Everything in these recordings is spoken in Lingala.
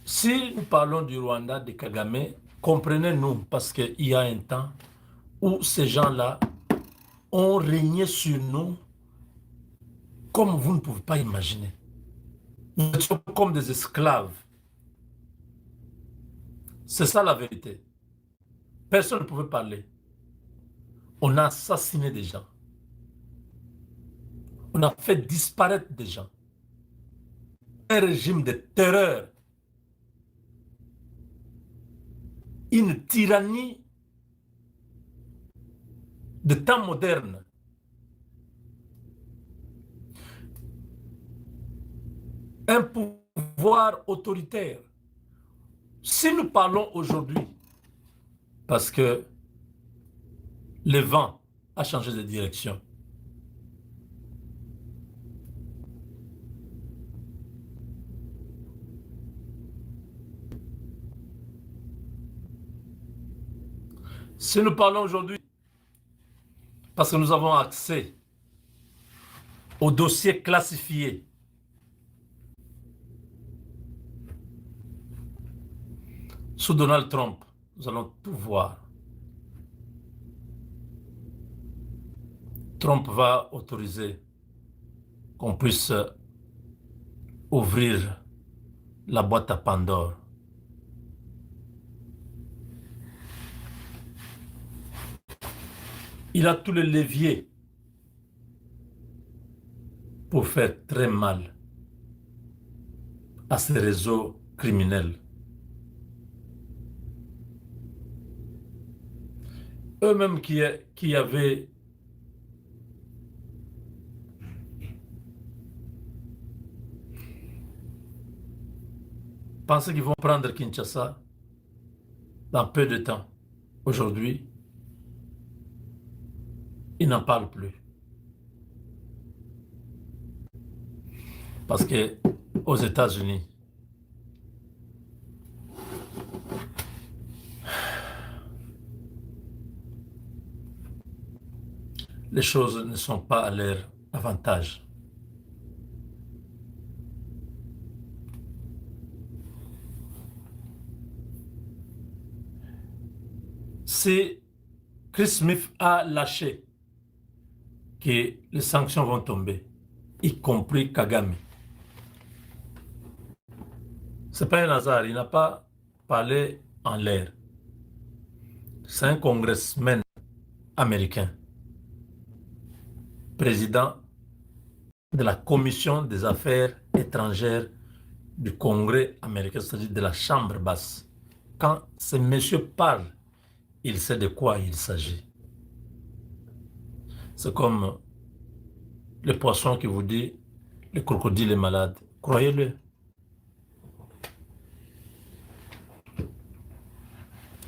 Si nous parlons du Rwanda, de Kagame, comprenez-nous, parce qu'il y a un temps où ces gens-là ont régné sur nous comme vous ne pouvez pas imaginer. Nous étions comme des esclaves. C'est ça la vérité. Personne ne pouvait parler. On a assassiné des gens. On a fait disparaître des gens. Un régime de terreur. Une tyrannie de temps moderne. Un pouvoir autoritaire. Si nous parlons aujourd'hui, parce que le vent a changé de direction, si nous parlons aujourd'hui, parce que nous avons accès aux dossiers classifiés, sous Donald Trump, nous allons tout voir. Trump va autoriser qu'on puisse ouvrir la boîte à Pandore. Il a tous les leviers pour faire très mal à ces réseaux criminels. Eux-mêmes qui avaient pensé qu'ils vont prendre Kinshasa dans peu de temps. Aujourd'hui, ils n'en parlent plus. Parce que aux États-Unis, les choses ne sont pas à leur avantage. Si Chris Smith a lâché que les sanctions vont tomber, y compris Kagame. Ce n'est pas un hasard, il n'a pas parlé en l'air. C'est un congressman américain, président de la Commission des affaires étrangères du Congrès américain, c'est-à-dire de la Chambre basse. Quand ce monsieur parle, il sait de quoi il s'agit. C'est comme le poisson qui vous dit le crocodile est malade. Croyez-le.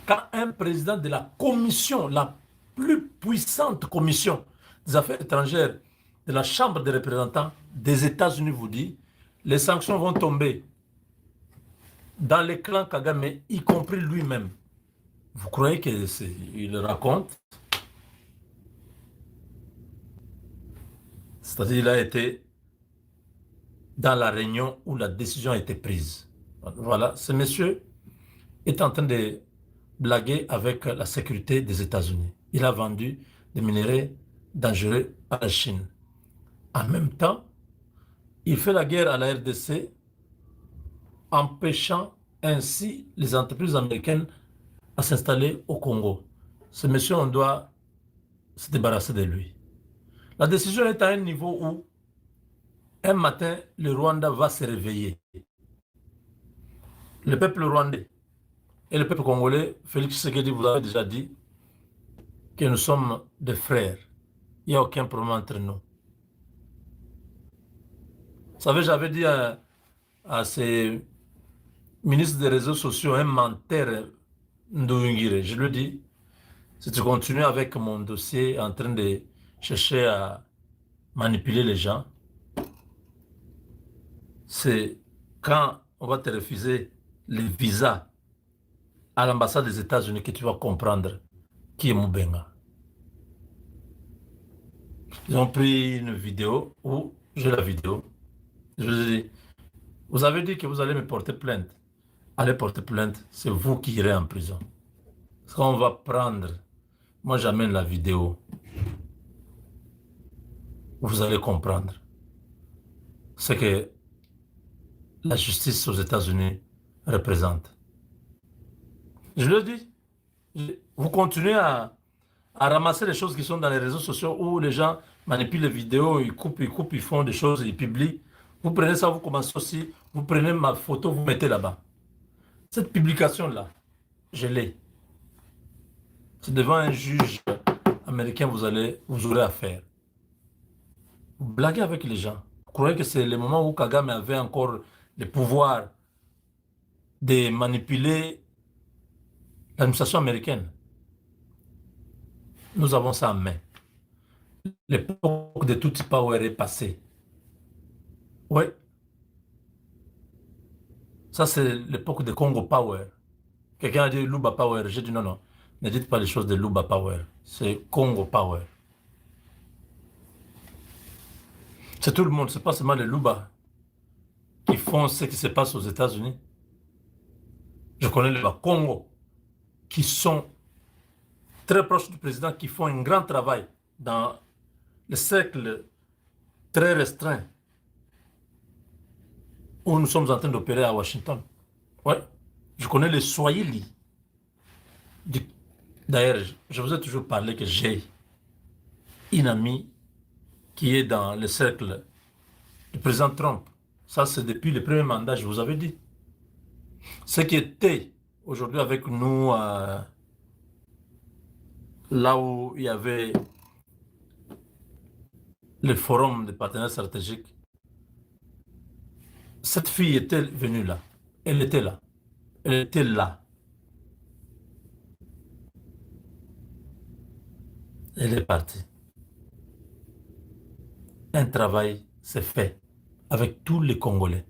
Quand un président de la commission, la plus puissante commission des affaires étrangères de la Chambre des représentants des États-Unis vous dit, les sanctions vont tomber dans les clans Kagame, y compris lui-même. Vous croyez qu'il raconte? C'est-à-dire qu'il a été dans la réunion où la décision a été prise. Voilà, ce monsieur est en train de blaguer avec la sécurité des États-Unis. Il a vendu des minerais dangereux à la Chine. En même temps, il fait la guerre à la RDC, empêchant ainsi les entreprises américaines à s'installer au Congo. Ce monsieur, on doit se débarrasser de lui. La décision est à un niveau où, un matin, le Rwanda va se réveiller. Le peuple rwandais et le peuple congolais, Félix Tshisekedi vous a déjà dit que nous sommes des frères. Il n'y a aucun problème entre nous. Vous savez, j'avais dit à ces ministres des réseaux sociaux, un menteur Ndoungire, je lui dis, si tu continues avec mon dossier en train de chercher à manipuler les gens, c'est quand on va te refuser les visas à l'ambassade des États-Unis que tu vas comprendre qui est Moubenga. Ils ont pris une vidéo où j'ai la vidéo. Je vous ai dit, vous avez dit que vous allez me porter plainte. allez porter plainte, c'est vous qui irez en prison. Parce qu'on va prendre, moi j'amène la vidéo, vous allez comprendre ce que la justice aux États-Unis représente. Je le dis, vous continuez à ramasser les choses qui sont dans les réseaux sociaux où les gens manipulent les vidéos, ils coupent, ils font des choses, ils publient. Vous prenez ça, vous commencez aussi, vous prenez ma photo, vous mettez là-bas. Cette publication-là, je l'ai. C'est devant un juge américain, vous aurez affaire. Vous blaguez avec les gens. Vous croyez que c'est le moment où Kagame avait encore le pouvoir de manipuler l'administration américaine. Nous avons ça en main. L'époque de Tutsi Power est passée. Oui, ça c'est l'époque de Congo Power. Quelqu'un a dit Luba Power. J'ai dit non, non. Ne dites pas les choses de Luba Power. C'est Congo Power. C'est tout le monde, c'est pas seulement les Luba qui font ce qui se passe aux États-Unis. Je connais les Congo qui sont très proches du président, qui font un grand travail dans le cercle très restreint où nous sommes en train d'opérer à Washington. Ouais, je connais les Swahili. D'ailleurs, je vous ai toujours parlé que j'ai une amie qui est dans le cercle du président Trump. Ça, c'est depuis le premier mandat, je vous avais dit. Ce qui était aujourd'hui avec nous, là où il y avait le forum des partenaires stratégiques, cette fille était venue là. Elle était là. Elle était là. Elle est partie. Un travail s'est fait avec tous les Congolais.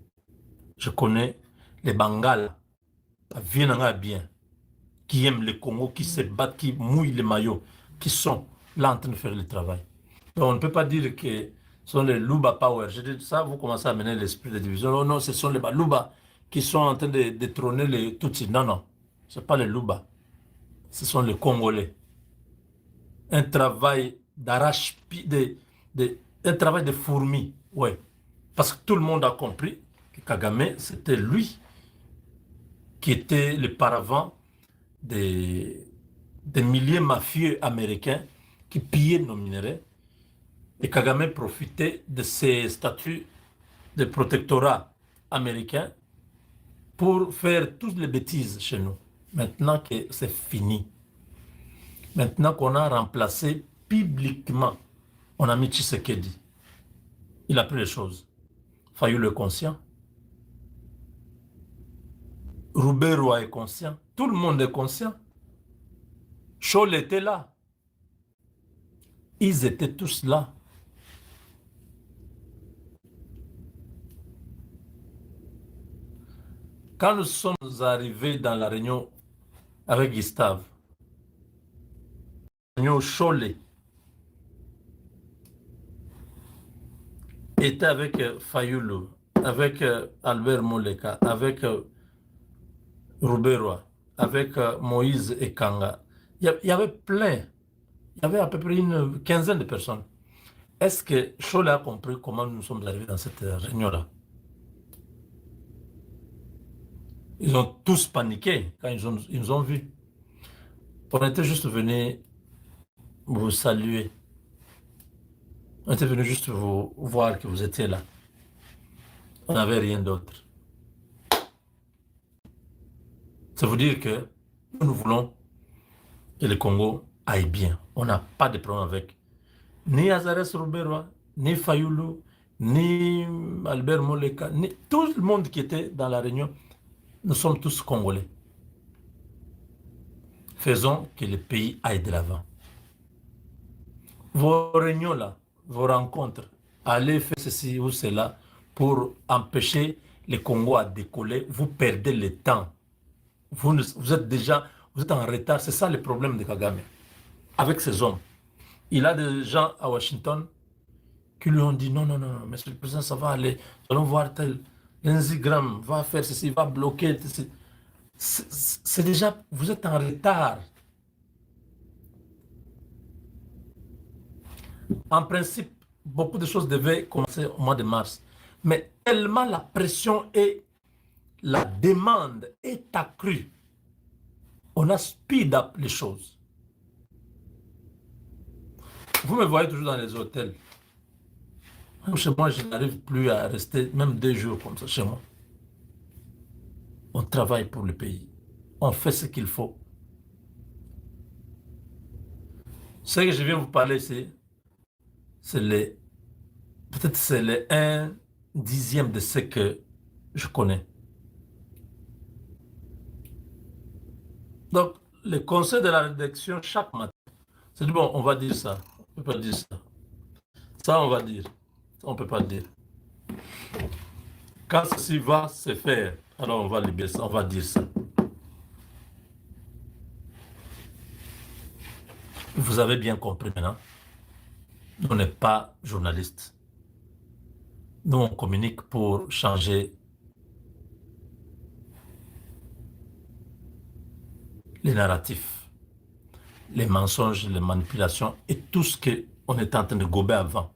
Je connais les Bangals, bien, qui aiment le Congo, qui se battent, qui mouillent les maillots, qui sont là en train de faire le travail. Donc on ne peut pas dire que ce sont les Luba Power. Je dis ça, vous commencez à mener l'esprit de division. Oh non, ce sont les Luba qui sont en train de détrôner les Tutsis. Non, non, ce n'est pas les Luba. Ce sont les Congolais. Un travail d'arrache-pied, un travail de fourmi, ouais. Parce que tout le monde a compris que Kagame, c'était lui qui était le paravent des milliers mafieux américains qui pillaient nos minerais. Et Kagame profitait de ses statuts de protectorat américain pour faire toutes les bêtises chez nous. Maintenant que c'est fini, maintenant qu'on a remplacé publiquement, on a mis Tshisekedi. Il a pris les choses. Fayulu est conscient. Rouberois est conscient. Tout le monde est conscient. Scholl était là. Ils étaient tous là. Quand nous sommes arrivés dans la réunion avec Gustave, réunion Scholl était avec Fayulu, avec Albert Moleka, avec Rouberois, avec Moïse et Kanga. Il y avait plein. Il y avait à peu près une quinzaine de personnes. Est-ce que Scholl a compris comment nous sommes arrivés dans cette réunion-là? Ils ont tous paniqué quand ils nous ont vus. On était juste venus vous saluer. On était venus juste vous voir que vous étiez là. On n'avait rien d'autre. Ça veut dire que nous voulons que le Congo aille bien. On n'a pas de problème avec ni Azares Rouberois, ni Fayulu, ni Albert Moleka, ni tout le monde qui était dans la réunion. Nous sommes tous Congolais. Faisons que le pays aille de l'avant. Vos réunions là, vos rencontres, allez faire ceci ou cela pour empêcher le Congo à décoller. Vous perdez le temps. Vous êtes déjà, vous êtes en retard. C'est ça le problème de Kagame. Avec ces hommes. Il a des gens à Washington qui lui ont dit non, non, non, monsieur le président, ça va aller. Nous allons voir tel. Lindsey Graham va faire ceci, va bloquer ceci. c'est déjà, vous êtes en retard. En principe, beaucoup de choses devaient commencer au mois de mars. Mais tellement la pression et la demande est accrue, on a speed up les choses. Vous me voyez toujours dans les hôtels. Chez moi, je n'arrive plus à rester même 2 jours comme ça chez moi. On travaille pour le pays. On fait ce qu'il faut. Ce que je viens vous parler, c'est les, peut-être c'est les 1/10 de ce que je connais. Donc, le conseil de la rédaction, chaque matin, c'est dit, bon, on va dire ça. On ne peut pas dire ça. Ça, on va dire. Ça, on ne peut pas dire. Quand ceci va se faire, alors on va libérer ça, on va dire ça. Vous avez bien compris maintenant. Nous, on n'est pas journalistes. Nous, on communique pour changer les narratifs, les mensonges, les manipulations et tout ce qu'on était en train de gober avant.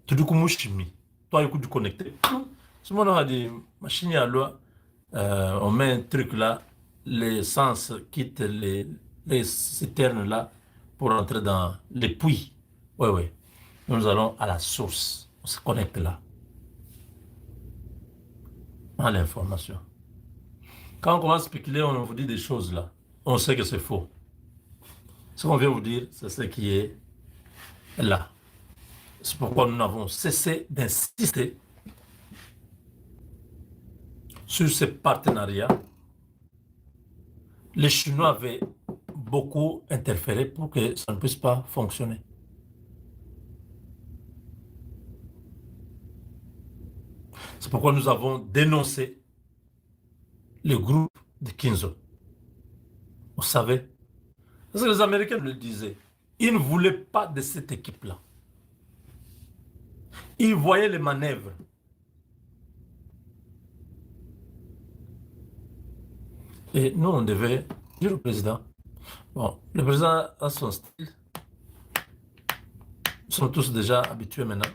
Tout du coup, moi, chimie. Toi, écoute, du connecté. Ce moment a dit, machine à loi, on met un truc là, l'essence quitte les citernes là pour entrer dans les puits. Oui, oui. Nous allons à la source. On se connecte là. À l'information. Quand on commence à spéculer, on vous dit des choses là. On sait que c'est faux. Ce qu'on vient vous dire, c'est ce qui est là. C'est pourquoi nous n'avons cessé d'insister sur ces partenariats. Les Chinois avaient beaucoup interféré pour que ça ne puisse pas fonctionner. C'est pourquoi nous avons dénoncé le groupe de Kinzo. Vous savez, parce que les Américains le disaient, ils ne voulaient pas de cette équipe-là. Ils voyaient les manœuvres. Et nous, on devait dire au président, bon, le président a son style. Nous sommes tous déjà habitués maintenant.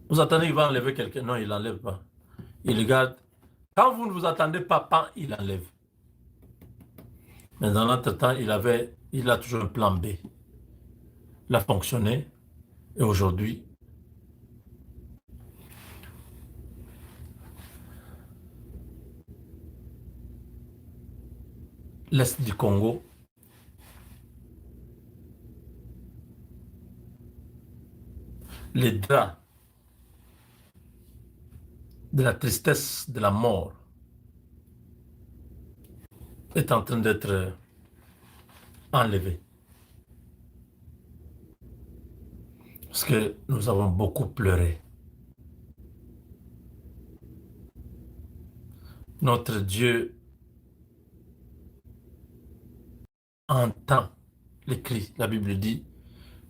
Vous attendez qu'il va enlever quelqu'un. Non, il n'enlève pas. Il regarde. Quand vous ne vous attendez pas, il enlève. Mais dans l'entretemps, il a toujours un plan B. Il a fonctionné. Et aujourd'hui, l'Est du Congo, les draps de la tristesse de la mort est en train d'être enlevé. Parce que nous avons beaucoup pleuré. Notre Dieu entend les cris. La Bible dit,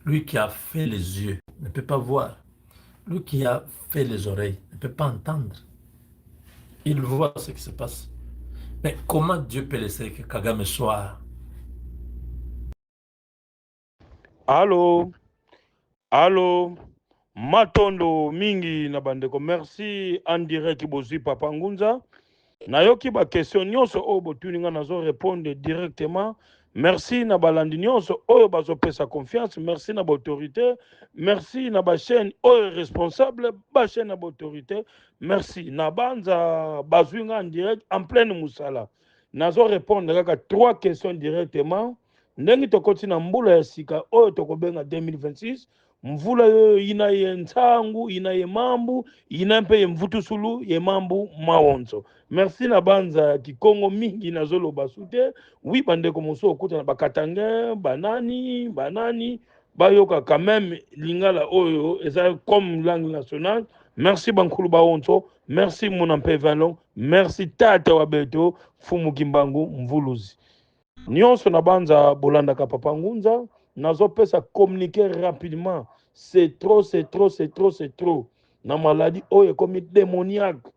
lui qui a fait les yeux ne peut pas voir. Lui qui a fait les oreilles ne peut pas entendre. Il voit ce qui se passe. Mais comment Dieu peut laisser que Kagame soit... Allô, allô, Matondo mingi na bandeko, merci en direct bozwi Papa Ngunza. Nayoki ba question nyonso oyo botuni nga nazo répondre directement. Merci na balandi nyonso oyo bazopesa confiance, merci na ba autorité, merci na ba chaîne oyo responsable, ba chaîne na ba autorité, merci na banza bazwi nga en direct en pleine musala. Nazo répondre kaka 3 questions directement. Ndenge tokoti na mbula ya sika oyo tokobenga 2026, mvula yo ina ye ntangu, ina ye mambu, ina mpe ye mvutusulu ye mambu maonzo. Merci na banza kikongo mingi na zolo basute. Oui, bandeko moso okuta na bakatange, banani, bayoka quand même lingala oyo, eza comme langue nationale. Merci bankulu baonzo, merci monampe valon, merci tata wabeto, fumu kimbangu mvuluzi. Nyonso na banza bolandaka Papa Ngunza, nazopesa communiquer rapidement. C'est trop. Na maladie oyo comme démoniaque.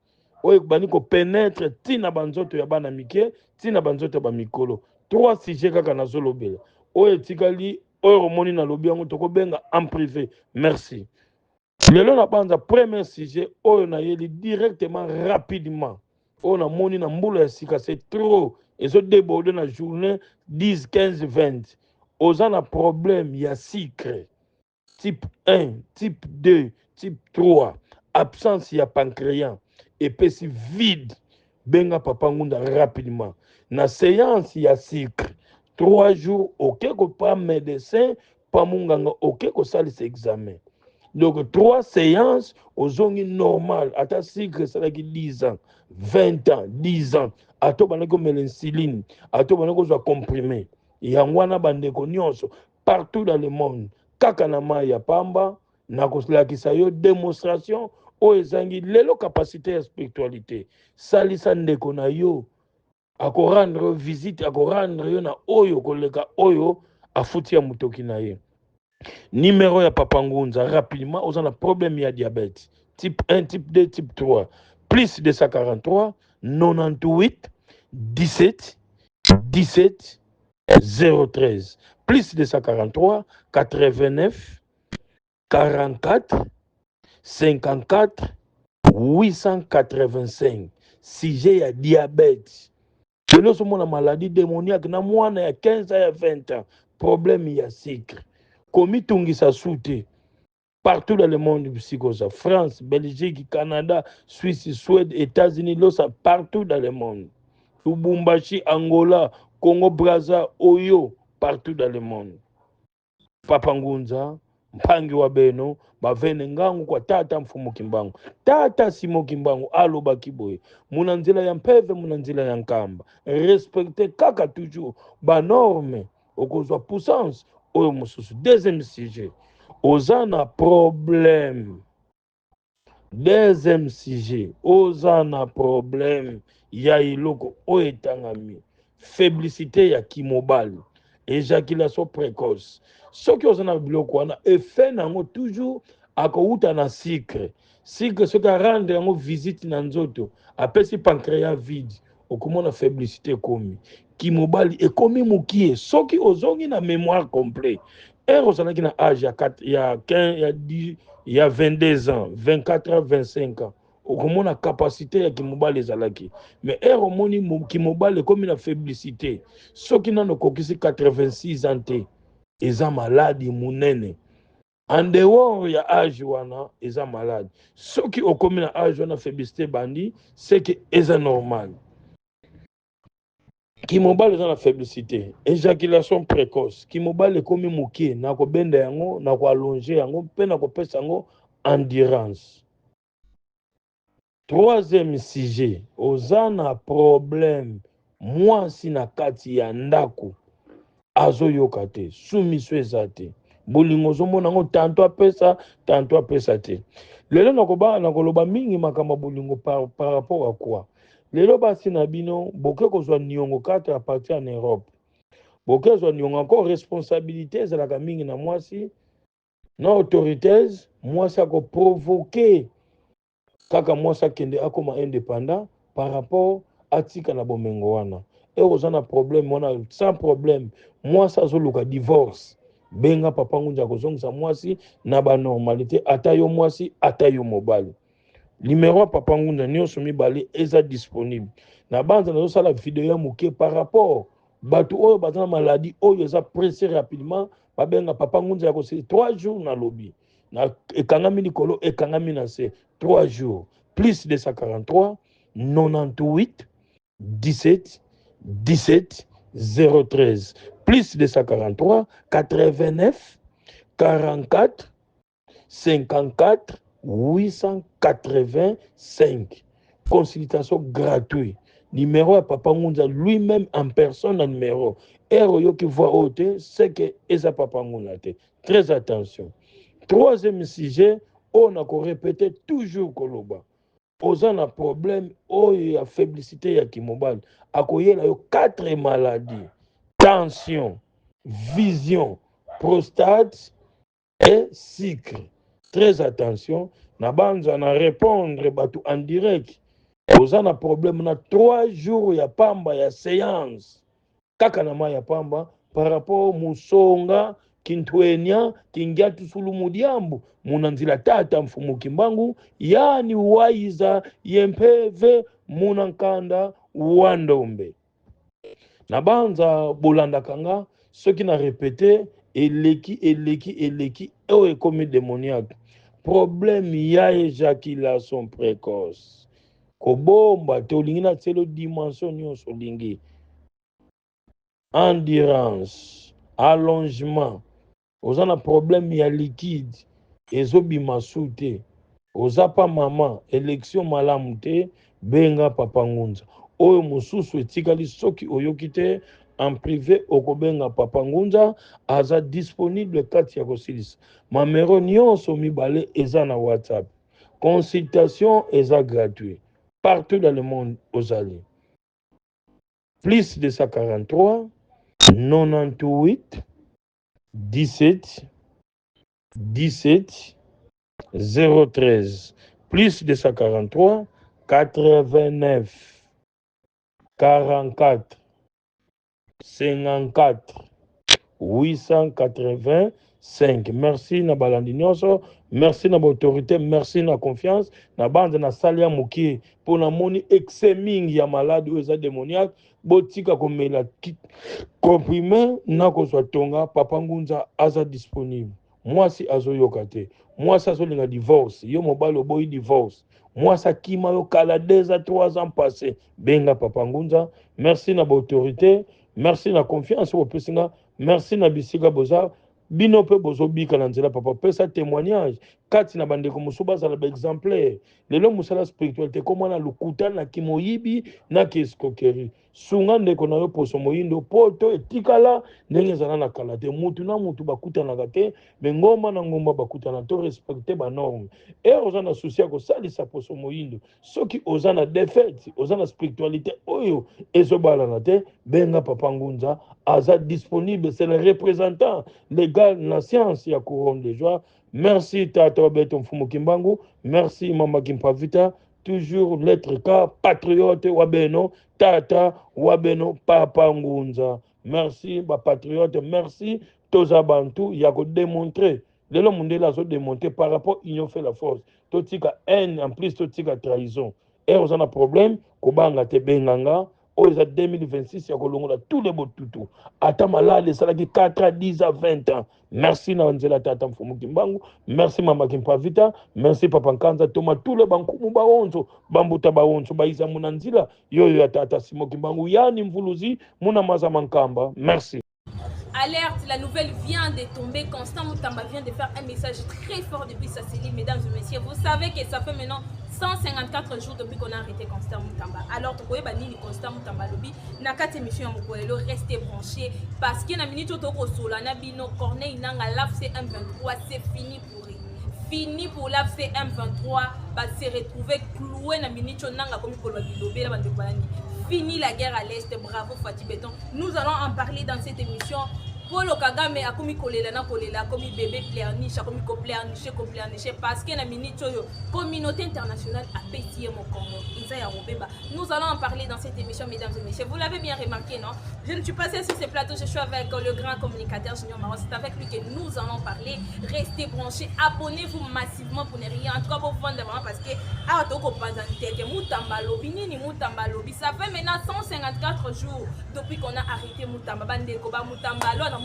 oyo bani ko pénètre tina banzoto ya bana mike tina banzoto ya bamikolo 3 sujets kaka nazolobela oyo etikali oyo omoni na lobi yango tokobenga en privé merci lelo na banza premier sujet oyo nayeli directement rapidement oyo namoni na mbula ya sika c'est trop ezodéborde na journée 10 15 20 oza na problème ya sucre type 1 type 2 type 3 absence ya pancréas epesi vide benga papa ngunda rapidement na séance ya sucre 3 jours oke kopa médecin pa munganga oke kosalisa examen donc 3 séances ozongi normal ata sucre esalaki 10 ans 20 ans 10 ans ato bandaki komela insuline ato bandaki kozwa comprimé yango wana bandeko nyonso partout dans le monde kaka na mai ya pamba na kolakisa yo démonstration oyo ezangi lelo capacité ya spiritualité salisa ndeko na yo akorendre yo visite akorendre yo na oyo koleka oyo afuti ya motoki na ye numéro ya papa ngunza rapidement oza na problème ya diabète type 1 type 2 type 3 plus 243 98 17 17 013 plus 243 89 44 54 885 sujet ya diabète lelo somona maladie démoniaque na mwana ya 15 ya 20 ans problème ya sucre komitungisa su te partout dans le monde psychosa France Belgique Canada Suisse Suède États-Unis losa partout dans le monde Lubumbashi Angola Congo Brazza Oyo partout dans le monde papa ngunza mpangi wa beno bavene ngangu kwa tata mfumu kimbangu tata simo kimbangu aloba kiboye muna nzela ya mpeve muna nzela ya nkamba respecte kaka toujours banorme okozwa puissance oyo mosusu deuxième sujet oza na problème deuxième sujet oza na problème ya iloko oyo etangami féblicité ya kimobali éjaculation précoce soki oza na biloko wana effet nango toujours akouta na sucre soki arendre yango visite na nzoto apesi pancréas vide okomona féblicité ekomi kimobali ekomi mokie soki ozongi na mémoire complet ere ozalaki na age ya 22 ans 24 ans 25 ans okomona capacité ya kimobali ezalaki mais ere omoni kimobali ekomi na féblicité soki nano okokisi 86 ans te eza maladi munene en dehors ya age wana eza maladi soki okomi na age wana féblicité bandi seke eza normal kimobali eza na féblicité éjaculation précoce kimobali ekomi mokie na kobenda yango na koallonge yango mpe na kopesa yango endurance troisième sujet oza na problème mwasi na kati ya ndako azoyoka te sumiso eza te bolingo ozomona yango tanto apesa te lelo nakoloba mingi makambo bolingo par rapport à quoi lelo basi na bino boke kozwa niongo kata à partir en Europe boke kozwa niongo encore responsabilité ezalaka mingi na mwasi na autorités mwasi akoprovoke kaka mwasi akende akoma indépendant par rapport atika na bomengo wana oza na problème wana sans problème mwasi azoluka divorce benga papa ngunza kozongisa mwasi na banormalité ata yo mwasi ata yo mobali numéro ya papa ngunza nyonso mibale eza disponible na banza nazosala video ya moke par rapport bato oyo baza na maladie oyo eza pressé rapidement babenga papa ngunza ya koseli 3 jours na lobi na ekangami likolo ekangami na se 3 jours plus 243 98 17 17 013 plus 243 89 44 54 885 consultation gratuite numéro à papa ngunza lui-même en personne en numéro ero qui voit ôter c'est que eza papa ngunza te très attention troisième sujet on a répété toujours koloba oza na problème oyo ya féblicité ya kimobali akoyela yo 4 maladies tension vision prostate et sucre très attention na banza na répondre bato en direct Oza na problème na 3 jours ya pamba ya séance. Kaka na ma ya pamba par rapport musonga kintwenya kingiatu sulu mudiambu munanzila tata mfumu kimbangu yani waiza yempeve munankanda wandombe. Nabanza bolanda kanga soki na répété eleki oyo ekomi démoniaque. Problème ya éjaculation précoce. Kobomba te olingi na tselo dimension nyonso olingi. Endurance, allongement. Oza na problème ya liquide ezobima su te. Oza pa mama élection malamu te benga Papa Ngunza. Oyo mosusu etikali soki oyoki te en privé okobenga Papa Ngunza aza disponible kati ya kosilisa. Mamero nyonso mibale eza na WhatsApp. Consultation eza gratuit. Partout dans le monde ozali. Plus de 143 98 17 17 013. Plus de 143 89 44 54 885. Merci na balandi nyonso, merci na autorité, merci na confiance na bande na salia muki pour na moni exeming ya malade ou eza démoniaque botika komela comprimé na kozwa tonga Papa Ngunza aza disponible. Mwasi azoyoka te, mwasi azolinga divorce, yo mobali oboyi divorce, mwasi akima yo kala 2 à 3 ans passé benga Papa Ngunza. Merci na autorité, merci na confiance au pesinga, merci na bisika boza bino pe bozo bika na nzela papa pesa témoignage kati na bandeko musuba za ba exemplaire lelo musala spiritualité comme na lukuta na kimoyibi na escroquerie sunga ndeko na yo poso moyindo poto etikala ndenge zana na kala te mutu na mutu bakuta na kate ngomba na ngomba bakuta na to respecter ba norme et ozana souci ko salisa poso moyindo soki ozana défaite ozana spiritualité oyo ezobala na te benga Papa Ngunza aza disponible, c'est le représentant légal de la science ya couronne de joie. Merci Tata Beto Mfumu Kimbangu, merci Mama Kimpavita, toujours lettre K, patriote Wabeno, Tata Wabeno Papa Ngunza. Merci ba patriote, merci Toza Bantu, ya ko démontrer. Lelo Mundela a démontré par rapport union fait la force. Totika haine en plus totika trahison. Et on a un problème, kobanga te benganga. En 2026, il y a tous les botutu. Ata malade, ça qui 4 à 10 à 20 ans. Merci Nanzela Tata Mfumu Kimbangu. Merci Mama Kimpavita. Merci Papa Nkanza Toma. Tous les banques Mubaonzo, Bambuta Baonzo, Baïsa Munanzila, Yoyo Tata Simo Kimbangu, Yani Mvuluzi, Munamaza Mankamba. Merci. Alerte, la nouvelle vient de tomber. Constant Moutamba vient de faire un message très fort depuis sa cellule, mesdames et messieurs. Vous savez que ça fait maintenant 154 jours depuis qu'on a arrêté Constant Moutamba. Alors, tu connais Bani Constant Moutamba Lobby. Nakate émission Moukoelo, restez branchés. Parce qu'il y a une minute au sol, Nabino Corneille Nanga l'AFC M23, c'est fini pour eux. Fini pour l'AFC M23, va se retrouver cloué na minute Nanga comme pour le Bilobé, la bande de Balani. Fini la guerre à l'Est, bravo Fatih Béton. Nous allons en parler dans cette émission. Polo Kagame a komi kolela na kolela komi bébé pleurniche a komi ko pleurniche parce que na minute yo communauté internationale a pétillé mon Congo. Isaiah Robeba. Nous allons en parler dans cette émission, mesdames et messieurs. Vous l'avez bien remarqué, non? Je ne suis pas seule sur ce plateau, je suis avec le grand communicateur Junior Maro. C'est avec lui que nous allons parler. Restez branchés, abonnez-vous massivement pour ne rien. En tout cas, vous vendez vraiment parce que ah toko panzanteke Moutamba Lobi nini Moutamba Lobi. Ça fait maintenant 154 jours depuis qu'on a arrêté Moutamba Bandeko ba Moutamba. Alors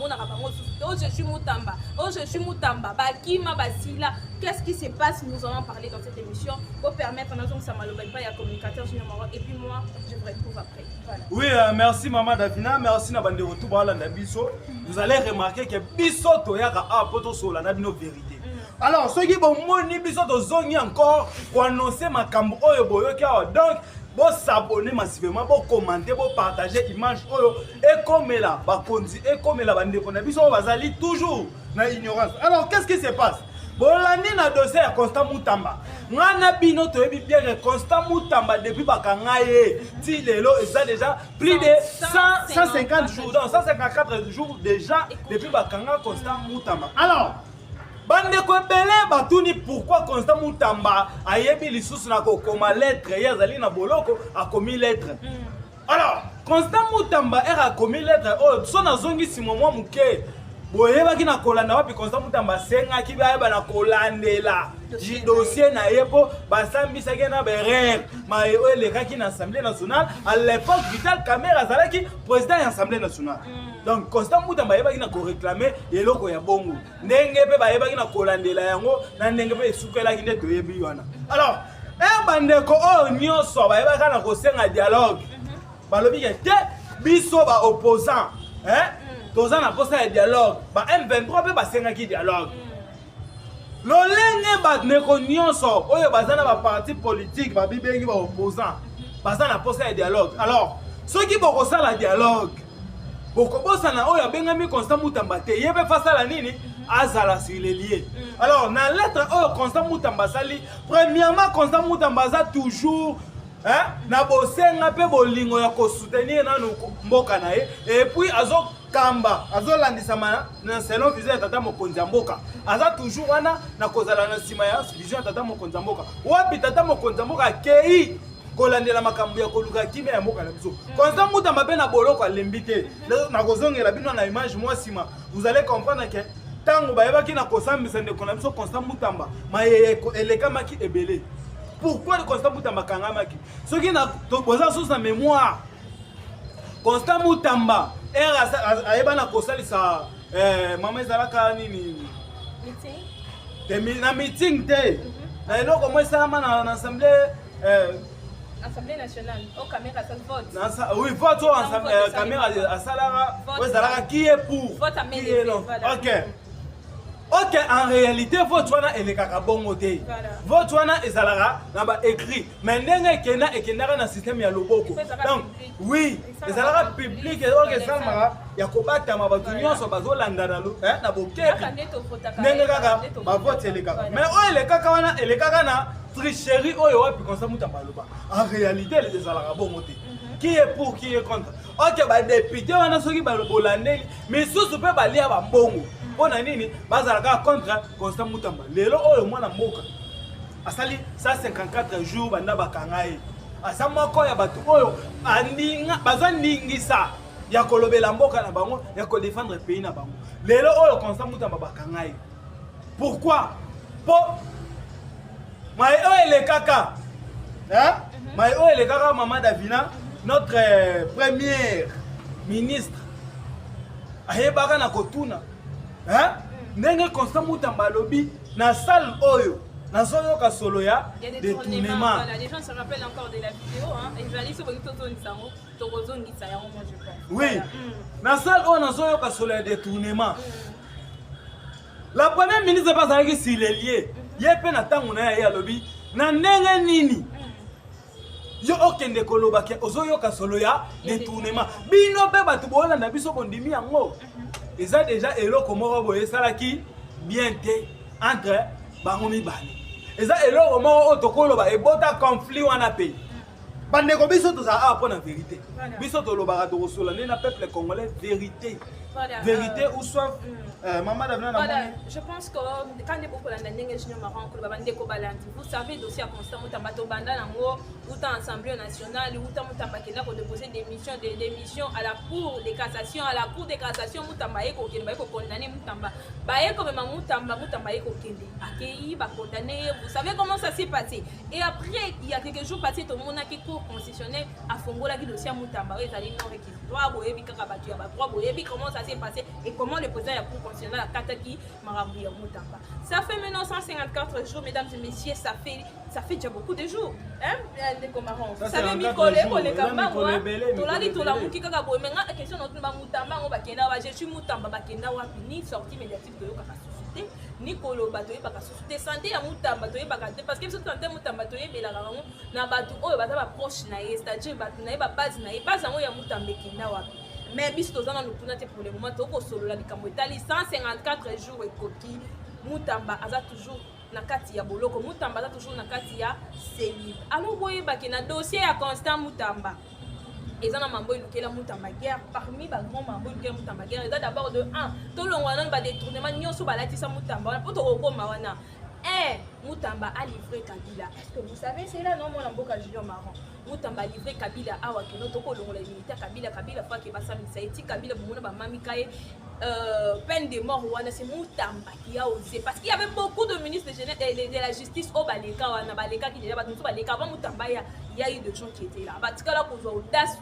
oh je suis Moutamba, oh je suis Moutamba, Bakima Basila. Qu'est-ce qui se passe? Nous allons parler dans cette émission pour permettre à nous ça il y a communicateur Junior Maro et puis moi je vous retrouve après. Voilà. Oui, merci Maman Davina, merci na bande retour bala na biso. Vous allez remarquer que biso to yaka a poto sola na bino vérité. Alors ceux qui bon moni biso to zongi encore pour annoncer makambo oyo boyoki donc bon s'abonner massivement, bon commenter, bon partager image et comme là, bah conduire et comme là, bande qu'on a vu on va aller toujours dans l'ignorance. Alors qu'est-ce qui se passe? Bon l'année na dossier à Constant Moutamba. Ngana bino to ebi bien Constant Moutamba depuis bakangaye ti lelo et ça déjà plus de 150 jours, donc 154 jours déjà depuis bakanga Constant Moutamba. Alors bande ko belé batuni pourquoi Constant Mutamba ayebi lisusu na kokoma lettre yazali na boloko a commis lettre. Alors Constant Mutamba a commis lettre oh so na zongi simo mwa muke boyeba ki na kolanda wapi Constant Mutamba senga ki ba na kolandela dossier na yepo basambisa ke na berer ma ele ka ki na Assemblée nationale à l'époque Vital Kamerhe azalaki président de l'Assemblée nationale. Donc Constant Mutamba yeba ki na ko réclamer eloko ya bongo ndenge pe ba yeba ki na kolandela yango na ndenge pe esukela ki nde toyebi wana. Alors bandeko o nyonso ba yeba ka na ko senga dialogue balobi ke biso ba opposant toza na posa ya dialogue ba M23 pe basenga ki dialogue lolenge bandeko nyonso oyo bazana ba parti politique ba bibengi ba opposant bazana posa ya dialogue. Alors soki boko sala dialogue boko bosana oyo bengami Constant Mutamba te yebe fasala nini azala sur les liés. Alors na lettre oyo Constant Mutamba sali premièrement Constant Mutamba za toujours na bosenga pe bolingo ya ko soutenir na mboka na ye et puis azo kamba azo landisa na selon vision ya tata mokonzi mboka aza toujours wana na kozala na sima ya vision ya tata mokonzi mboka wapi tata mokonzi mboka kei kolandela makambo ya koluka kimia ya mboka na biso. Constant Mutamba pe na boloko alimbite na kozongela bino na image moi sima vous allez comprendre que tango bayeba ki na kosambisa ndeko na biso Constant Mutamba maye eleka maki ebele. Pourquoi le Constant Mutamba kangamaki? Ce qui n'a pas sous sa mémoire. Constant Mutamba ayeba na kosali sa mama ezalaka nini meeting na meeting te na eloko mo esama na Assemblée nationale au caméra ça vote oui vote au ensemble caméra asalara ezalaka qui est pour vote à mêler. OK. Ok, en réalité, votre wana elekaka bongo te. Votre wana ezalaka na ba écrit. Mais ndenge ekena ekenaka na système ya loboko. Donc, oui, ezalaka public ok salmaka ya kobata mabatu nyonso bazolanda na bokepi. Ndenge kaka ba vote elekaka. Mais o elekaka wana elekaka na tricherie oyo wapi Constant Mutamba loba. En réalité, les ezalaka bongo te. Qui est pour, qui est contre? Ok, ba député wana soki ba lobolandeli, mais sous pe ba lia ba bongo. Bona nini bazalaka contre Constant Mutamba lelo oyo mwana mboka asali 154 jours banda bakangai asa moko ya batu oyo andinga bazandingisa ya kolobela mboka na bango ya ko défendre pays na bango lelo oyo Constant Mutamba bakangai. Pourquoi po mai oyo le kaka mai oyo le kaka Maman Davina notre première ministre ayebaka na kotuna ndenge Constant Mutamba lobi na salle oyo na solo ka solo ya détournement. Voilà, les gens se rappellent encore de la vidéo et je vais aller sur le Tozongisango, Tozongisa ya moi je pense. Oui. Na salle oyo na solo ka solo ya détournement. La première ministre pas avec s'il est lié. Yepe na tangu na ya lobi na ndenge nini. Yo okende koloba ke ozoyo ka solo ya détournement. Bino pe batu bola na biso bondimi yango. Ils ont déjà eloko moko boye salaki bien té entre bango mibale. Ils ont eloko moko otokoloba ebota conflit wana pays. Bandeko biso to za pour la vérité. Biso to lobaka to kosola na peuple congolais vérité. Voilà. Vérité ou soit Maman Davina na. Voilà, je pense que quand des beaucoup la ndenge junior marron ko bandeko balandi. Vous savez dossier Constant Mutamba to banda nango ou dans Assemblée nationale ou dans Mutamba qui n'a ko déposer des missions à la Cour de cassation Mutamba eko kende ko condamner Mutamba. Ba eko même Mutamba eko kende. Akei ba condamner. Vous savez comment ça s'est passé? Et après il y a quelques jours passé tout le monde a qui cour constitutionnel a fongola qui dossier Mutamba ezali non réquisitoire boyebi kaka batu ya ba droit boyebi comment ça s'est passé et comment le président de la cour constitutionnelle a kataki Marambi ya Mutamba. Ça fait maintenant 154 jours mesdames et messieurs, ça fait déjà beaucoup de jours hein ndeko marron. Vous savez mikole ko le kamba moi tolali tolamuki kaka boye menga question notre ba Mutamba ngo bakenda ba je suis Mutamba bakenda wapi ni sortie médiatique de yo kaka société ni koloba to yeba ka société santé ya Mutamba to yeba ka parce que biso santé Mutamba to yebela rango na batu oyo baza ba proche na ye c'est-à-dire batu na ye ba base na ye base ngo ya Mutamba kenda wapi. Mais bis tozana nous pour le moment toko solo la likambo etali 154 jours ekoki Mutamba aza toujours na kati ya boloko Mutamba aza toujours na kati ya cellule. Alors boye baki na dossier ya Constant Mutamba Et ça, mambo iluke la mutamba guerre. Parmi les grands mambo iluke mutamba guerre, et d'abord de 1. Tout le monde va détournement, n'y a pas de la mutamba. Pour te reconnaître, Mutamba a livré Kabila. Est-ce que vous savez, c'est là, non, mon amboka Julien Marron. Mutamba a livré Kabila à Wakeno, Toko, les militaires, Kabila, fois qu'il va s'amuser, Kabila, Boumona, Mamikaye, peine de mort, c'est Mutamba qui a osé. Parce qu'il y avait beaucoup de ministres de la justice au Baleka, Baleka, qui déjà battu Baleka. Avant Mutamba, il y a eu des gens qui étaient là. Parce que là, qu'on soit audace,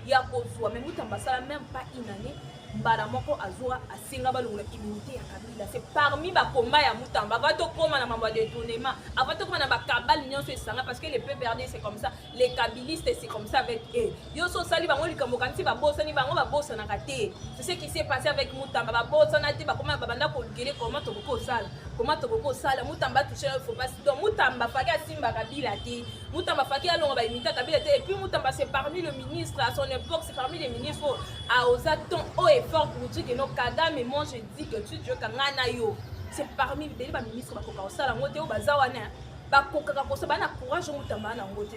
il y a qu'on soit, mais Mutamba, ça n'a même pas une année. Baramoko azura asinga balunga immunité ya Kabila. C'est parmi ba combat ya Mutamba. Avant de koma na mamba détournement, avant de koma na ba kabal nyonso esanga parce que les PPRD c'est comme ça, les kabilistes c'est comme ça avec eux. Yo so sali bango likambo kanti ba bossa ni bango ba bossa na kate. C'est ce qui s'est passé avec Mutamba. Ba bossa na te ba koma ba banda ko lugele comment to ko sala. Comment to ko sala Mutamba toucher il faut pas donc Mutamba faki asimba Kabila te. Mutamba faki alonga ba immunité Kabila te et puis Mutamba c'est parmi le ministre à son époque, c'est parmi les ministres à Osaton fort pour dire que nos Kagame, mais moi je dis que tu veux yo. C'est parmi les ministres qui ont ça, la moitié au bazawana. Courage au Mutamba.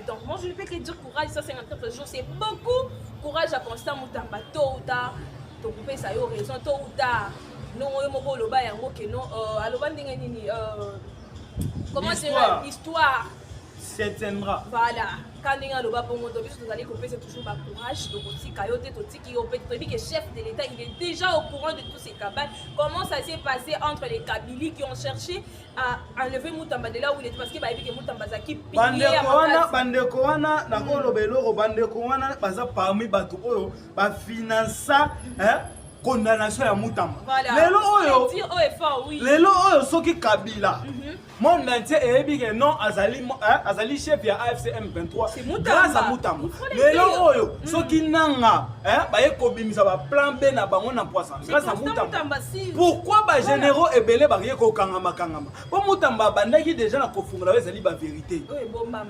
Donc moi je ne peux que dire courage, ça 54 jours, c'est beaucoup. Courage à Constant Mutamba, tôt ou tard. Donc vous pouvez ça yo raison, tôt ou tard. Non, on le bas yango que non. Comment c'est l'histoire? S'éteindra. Voilà. Quand on a le bas pour mon dobis, vous allez couper, c'est toujours ma courage. Donc aussi, Kayote, Toti, qui est chef de l'État, il est déjà au courant de tous ces cabales. Comment ça s'est passé entre les Kabylis qui ont cherché à enlever Mutamba de là où il était parce qu'il y avait que Mutamba Zaki pilier à Bandeko wana, nakolo beloro, bandeko wana, baza parmi bato oyo, ba finança, condamnation ya Mutamba. Voilà. Lelo oyo, dire haut et fort, oui. Lelo oyo soki Kabila. Monde entier eyebi que non azali chef ya AFC M23 grâce à Mutamba. Lelo oyo soki nanga baye kobimisa ba plan B na bango na poisson grâce à Mutamba. Pourquoi ba généraux ebele baye ko kangama kangama? Bo Mutamba bandaki déjà na kofungola ezali ba vérité.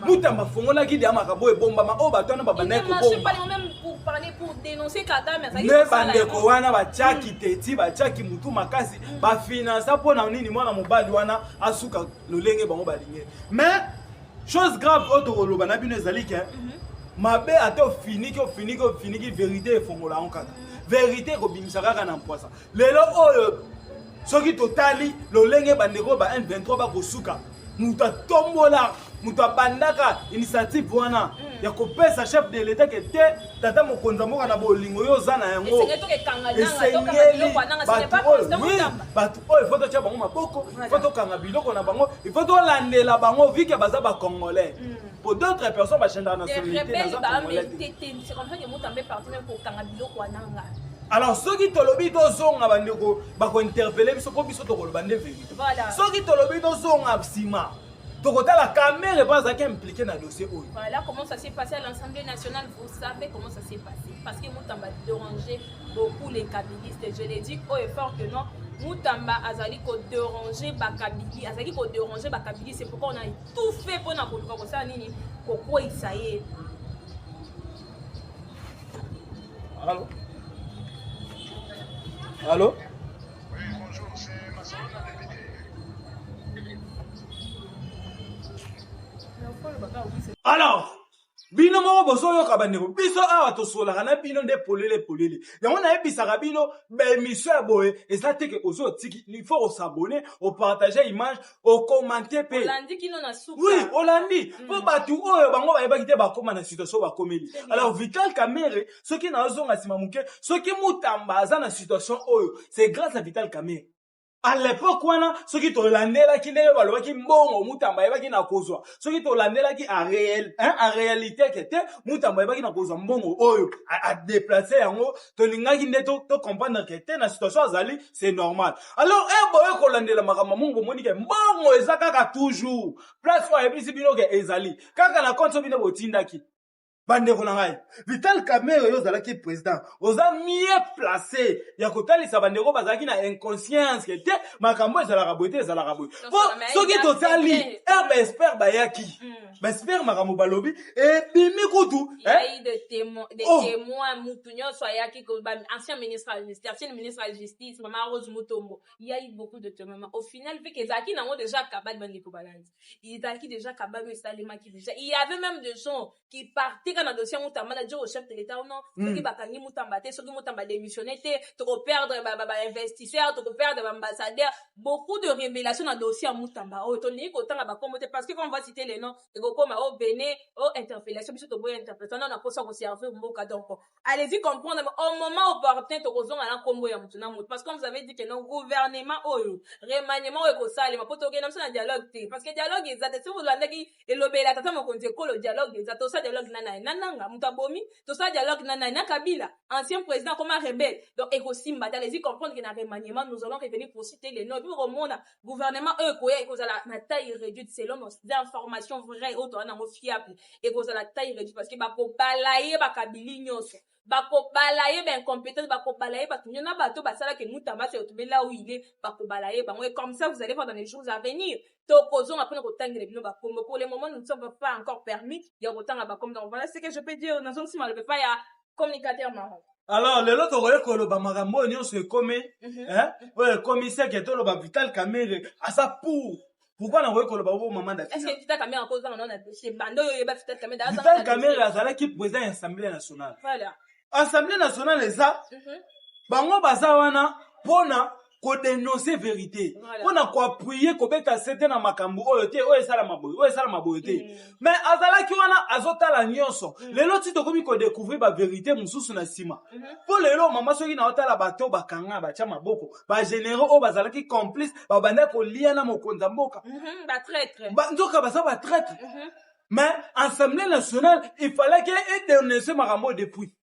Mutamba fongola ki dia makabo e bombama o batona ba bandaki ko bomba. Pas même pour parler pour dénoncer Kagame ça. Ne bandeko wana ba tchaki teti ba tchaki mutu makasi ba financer pona nini mwana mobali wana asuka lolenge bango balinge. Mais chose grave autre loba na bino ezali ke mabe ato fini ki vérité efongola on kaka. Vérité ko bimisa kaka na mposa. Lelo oyo soki totali lolenge bandeko ba M23 ba kosuka. Muta tombola, muta bandaka initiative wana ya kopesa chef de l'État que te tata mokonza moka na bolingo yo zana yango. Batu oyo faut tia bango maboko, faut kanga biloko na bango, il faut landela bango vike baza ba congolais. Pour d'autres personnes ba chenda na nationalité na congolais. C'est comme ça que Mutamba parti même pour kanga biloko wananga. Alors ceux qui tolobi to zonga bandeko ba ko interpeller biso po biso to koloba nde vérité. Voilà. Ceux qui tolobi to zonga absima. Tokota la caméra pas à impliqué dans le dossier. Voilà comment ça s'est passé à l'Assemblée nationale. Vous savez comment ça s'est passé. Parce que Mutamba dérangeait beaucoup les kabylistes. Je l'ai dit haut et fort que non. Mutamba azali ko déranger bakabili. Azali ko déranger bakabili. C'est pourquoi on a tout fait pour na koluka ko ça nini. Koko isaye. Allô? Allô? Oui, bonjour, c'est Masson, la député. Alors, bino moko bozo yoka bandeko biso awa tosolaka na bino nde polele yango nayebisaka bino baémission ya boye eza te ke ozotiki il faut s'abonner opartage image okommente pe oui olandi po batu oyo bango bayebaki te bakoma na situation bakomeli. Alors Vital Kamerhe soki nazonga nsima moke soki Mutamba aza na situation oyo c'est grâce à Vital Kamerhe. À l'époque, ceux qui t'ont landé là, qui n'est pas qui bon, Mutamba, qui n'a kozwa. Ceux qui t'ont landé là, qui en réalité, qui était, Mutamba, qui n'a kozwa, bon, à déplacer, en haut, to linga qui n'est to comprendre que t'es dans la situation azali, c'est normal. Alors, boy, qu'on landé la marama, mon moni, que bon, ezaka toujours. Place fois, et puis, c'est bino que ezali. Kaka na compte, bino botindaki. Bandeko na ngai Vital Kamerhe yo zalaki président oza mieux placé ya kotalisa bandeko bazalaki na inconscience que te makambo ezalaka boye te ezalaka boye po soki totali ba expert bayaki ba expert makambo balobi et bimi kutu témoins Moutounion Soyaki, ancien ministre de la Justice, Maman Rose Moutombo. Il y a eu beaucoup de témoins. Au final, vu que Zaki n'a déjà Kabad Bandeko Balance. Il a déjà Kabad Salima qui déjà. Il y avait même des gens qui partaient quand le dossier Moutamba a dit au chef de l'État ou non, qui Bakani Moutamba, ceux qui Moutamba démissionné, tu peux perdre investisseurs, tu peux perdre ambassadeurs. Beaucoup de révélations dans le dossier Moutamba. Parce que quand on va citer les noms, comme au Bénin, au interpellation, puis surtout interpellation, on a pas ça qu'on servait au mot donc. Allez-y comprendre, au moment opportun, tu raison à la combo parce que comme vous avez dit que non gouvernement, remaniement, ça, les mapotes, on dialogue, parce que dialogue, ils ont si vous l'avez dit, et l'obéla, tata, mon compte, le dialogue, ils ont tout ça dialogue, nananga, mutabomi, tout ça dialogue, nanana, Kabila, ancien président, comme un rebelle. Donc, Ekosimba, allez-y comprendre qu'il y a un remaniement, nous allons revenir pour citer les noms, puis au monde, gouvernement, la taille réduite selon nos informations vraies, autres, fiables, et que la taille réduite, parce que, bako balaye, bakabili nyonso. Bako balaye, incompétence, bako balaye, parce qu'il y en a bateau, basala, que Moutamba, c'est retrouvé là où il est, bako balaye, et comme ça, vous allez voir dans les jours à venir. Tokozon, après, nous retang les bino, bako, pour le moment, nous ne sommes pas encore permis, il y a autant à bakom, donc voilà ce que je peux dire, dans son ciment, le pas, il y a communicateur marron. Alors, le lot aurait que le bamarambo, nous se commet, hein, le commissaire qui est le Vital Kamere, à sa pourquoi on voit que le babo maman d'Afrique? Est-ce que Vital Kamere en cause dans le bando, il y a Vital Kamere dans Vital Kamere, Azala qui présente l'Assemblée nationale. Voilà. Assemblée nationale, les ça, bango bazawana, pona, ko dénoncer vérité. Pona ko appuyer, ko beta sete na makambu, oyote, sala maboyote. Mais Azala qui wana, azota la nyonso. Lelo tito komi ko découvrir ba vérité, mususu na sima. Pour lelo, maman soki na ota la bateau, bakanga, bacha maboko, ba généraux, bazala ki complice, ba bande ko lia na mokonza mboka. Ba traître. Ba nzoka basa ba traître. Mais, Assemblée nationale, il fallait qu'il ait dénoncé Makambo depuis.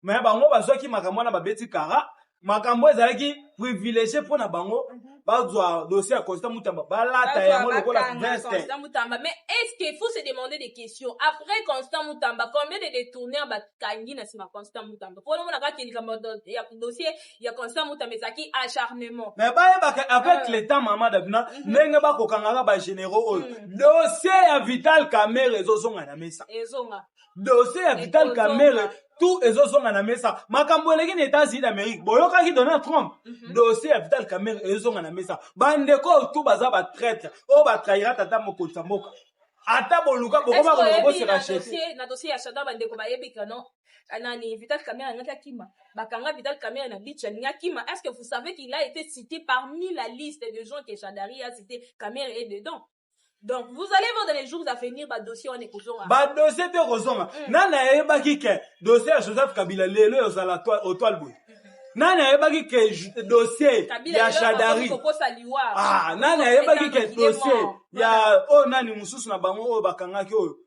Mais bango bazwa ki makambo na babeti kara makambo ezalaki privilégié pour na bango bazwa dossier à Constant Moutamba balata yango lokola veste Constant Moutamba. Mais est-ce qu'il faut se demander des questions après Constant Moutamba combien de détournés en bakangi na sima Constant Moutamba pour le moment ka ki il y a dossier il y a Constant Moutamba zaki acharnement mais avec l'état maman d'abina ndenge ba kokanga ba généraux dossier ya Vital Kamere ezosonga na mesa dossier ya Vital Kamere tout ezosonga na mesa makambo eleki na États-Unis d'Amérique boyokaki Donald Trump dossier ya Vital Kamere ezosonga na mesa bandeko tout baza ba traître o ba trahira tata mokonza mboka ata boluka bokoma ko se racheter na dossier ya Chada bandeko bayebika non anani Vital Kamere ngaka kima bakanga Vital Kamere na bicha ngakima est-ce que vous savez qu'il a été cité parmi la liste de gens que Chadari a cité Kamere est dedans. Donc, vous allez voir dans les jours à venir, dossier on est kozonga. Dossier te kozonga. Nana yebaki ke dossier à Joseph Kabila lelo yozala au toile boy. Nana yebaki ke dossier ya Chadari. Nana yebaki ke dossier ya nani mususu na bango bakanga ki oyo.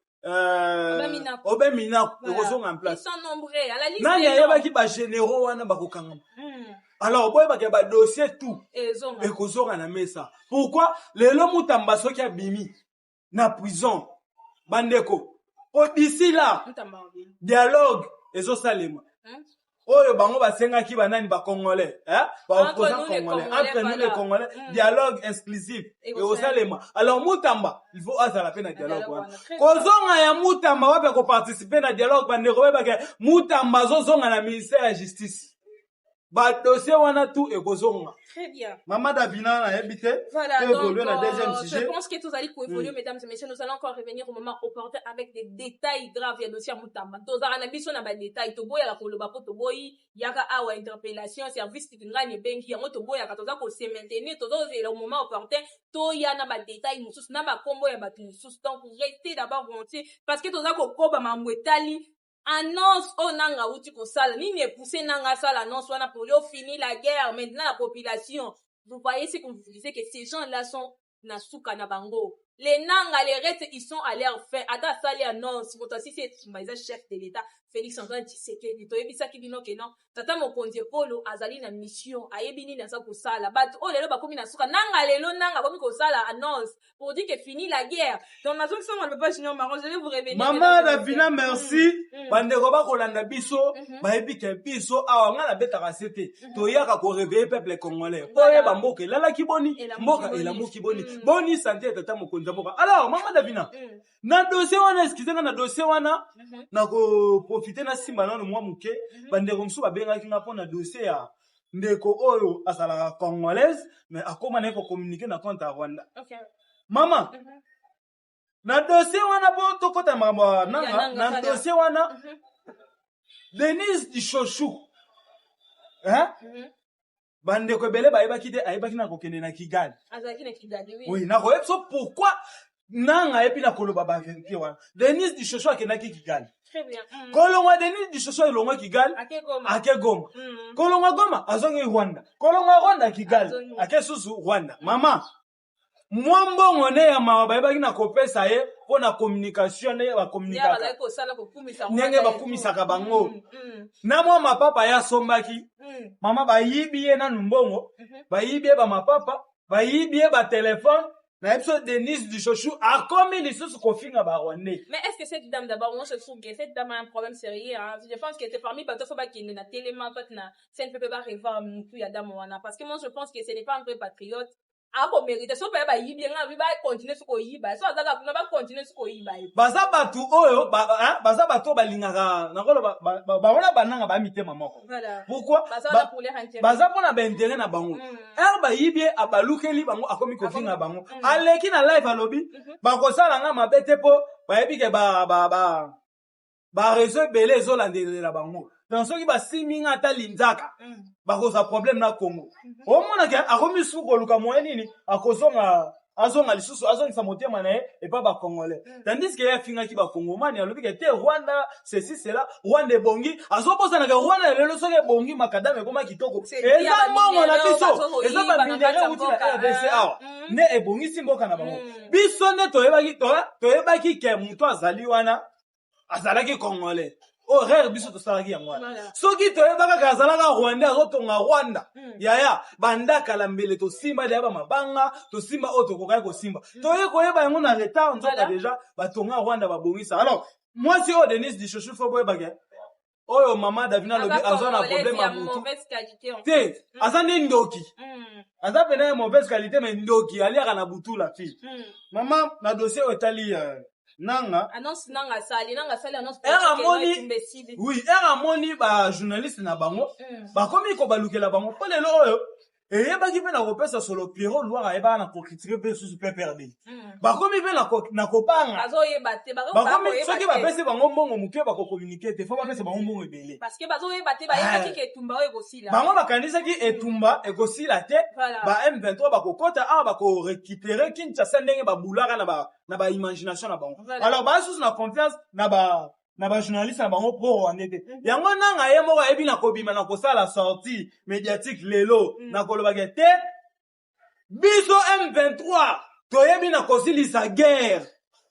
Obemina kozonga en place. Ils sont nombreux à la liste. Nana yebaki ba généraux wana bakokanga. Alors, boy, il y a dossier tout. Et qu'on a mesa. Pourquoi? Les lots Moutamba soki abimi. Na prison. Bandeko. D'ici là. Dialogue. Et so salema. Oyo bango basenga ki banani ba congolais. Ba opposants congolais. Entre nous les congolais. Dialogue exclusif. Et au salema. Alors, Moutamba. Il faut asa la peine à dialogue. Kozonga ya Moutamba wape ko participer na dialogue. Bandeko webe Moutamba zozonga na ministère de la justice. Dossier wana tout et kozonga. Très bien. Maman Davina a habité. Voilà, donc, deuxième sujet. Je pense que tous allez pour évoluer, mesdames et messieurs. Nous allons encore revenir au moment opportun avec des détails graves. Il y a dossier à Moutamba. Tozara na biso na ba détails. Toboya la koloba po toboyi. Yaka awa interpellation, service tikingani benki. Yango toboya ka toza ko se maintenir. Tozo au moment opportun. Toya na ba détails. Moussous na ba combo ya ba moussous. Donc, restez d'abord volontiers. Parce que toza ko koba mamwetali. Annonce au nanga uti ko sala nini poussé nanga sala annonce wana pour finir la guerre maintenant la population vous voyez ce que vous disait que ces gens là sont na suka na bango les nanga les restes ils sont à leur fin ata sali annonce votre si c'est chef de l'état Félix Antoine Tshisekedi to yebisa ki bino ke non tata mokonzi polo azali na mission ayebini na sa ko sala bat oh lelo bakomi na suka nanga lelo nanga komi ko sala annonce pour dire que fini la guerre donc na zone on ne peut pas junior marron je vais vous revenir maman Davina merci bande ko ba kolanda biso ba ebika biso awa nga na beta kasete to yaka ko réveiller peuple congolais boye ba mboka lala ki boni mboka ela moki boni boni santé tata mokonzi mboka alors maman Davina na dossier wana excusez na dossier wana na ko profiter na simba nano mwa muke bandeko msu babengaki nga pona dossier ya ndeko oyo azalaka congolaise mais akoma na ko communiquer na compte ya Rwanda. Mama na dossier wana po tokota makambo nanga na dossier wana Denise Dishoshu bandeko ebele bayebaki te ayebaki na kokende na Kigali. Azalaki na Kigali, oui. Oui, na koyeba so pourquoi nanga epi na koloba ba vérité wana. Denise Dishoshu akendaki Kigali. Très bien. Kolongwa Denise Dishoshu elongwa Kigali. Ake Goma. Kolongwa Goma azongi Rwanda. Kolongwa Rwanda Kigali. Ake susu Rwanda. Mama mwambongo ne ya mawa bayebaki na kopesa ye po na communication ne ba communication. Ndenge bakumisaka bango. Na mwa mapapa ya sombaki. Mama bayibiye na mbongo. Bayibiye ba mapapa. Bayibiye ba téléphone. Na episode Denise Dishoshu a commis lisusu kofinga ba Rwandais. Mais est-ce que cette dame d'abord, moi je trouve que cette dame a un problème sérieux, hein? Je pense qu'elle était parmi bateau faut pas qu'il na tellement fait na ça ne peut pas revoir tout ya dame wana parce que moi je pense que ce n'est pas un vrai patriote. Ah bon mérite so ba yibi nga bi ba continuer ce ko yiba so azaka kuna ba continuer ce ko yiba baza batu oyo baza batu balingaka nakolo ba wana bananga ba mitema moko. Voilà. Pourquoi baza pona ba intérêt na bango ba yibie abalukeli bango akomi kofinga bango aleki na live alobi ba kosala nga mabete po ba yebike ba réseau belé ezolandelela bango dans soki basiminga ata linzaka bakoza problème na Congo omona ke akomi suko luka moyen nini akozonga azonga lisusu azongisa motema na ye epa ba congolais tandis que yafingaki ba congomani alobi ke te Rwanda ceci cela Rwanda ebongi azoposana ke Rwanda lelo soki ebongi makadame koma kitoko eza mongo na biso eza ba minere uti na RDC awa ne ebongi simboka na bango biso nde toyebaki ke muto azali wana azalaki congolais horaire biso tosalaki yango wana soki toyebaka kazalaka Rwanda azotonga Rwanda yaya bandaka la mbele tosimba deya bamabanga tosimba oyo tokokaki kosimba toye koyeba yango na retard nzoka deja batonga Rwanda babongisa. Alors mwasi oyo Denise Dishoshu fo boyebake oyo mama Davina lobi aza na problème ya mutu te aza nde ndoki aza pena ya mauvaise qualité mais ndoki aliaka na butu la fille mama na dossier oyo etali nanga annonce nanga sali annonce oui moni ba journaliste na bango ba komi ko balukela bango po lelo oyo eyebaki pe na kopesa solo Pierrot Loire ayeba na kocritiquer pe susu pe perdre ba komi pe na kopanga bazoyeba te ba komi soki ba pesi bango mbongo muke ba ko communiquer te fo ba pesi bango mbongo ebele parce que bazoyeba te bayebaki ke Etumba oyo ekosila bango bakanisaki Etumba ekosila te ba M23 ba kokota ba ko récupérer Kinshasa ndenge ba bulaka na ba imagination na bango. Alors ba sous na confiance na ba journaliste na bango pro Rwandais te yango nanga ye moko ebi na kobima na kosala sortie médiatique lelo na koloba ke te biso M23 toyebi na kosilisa guerre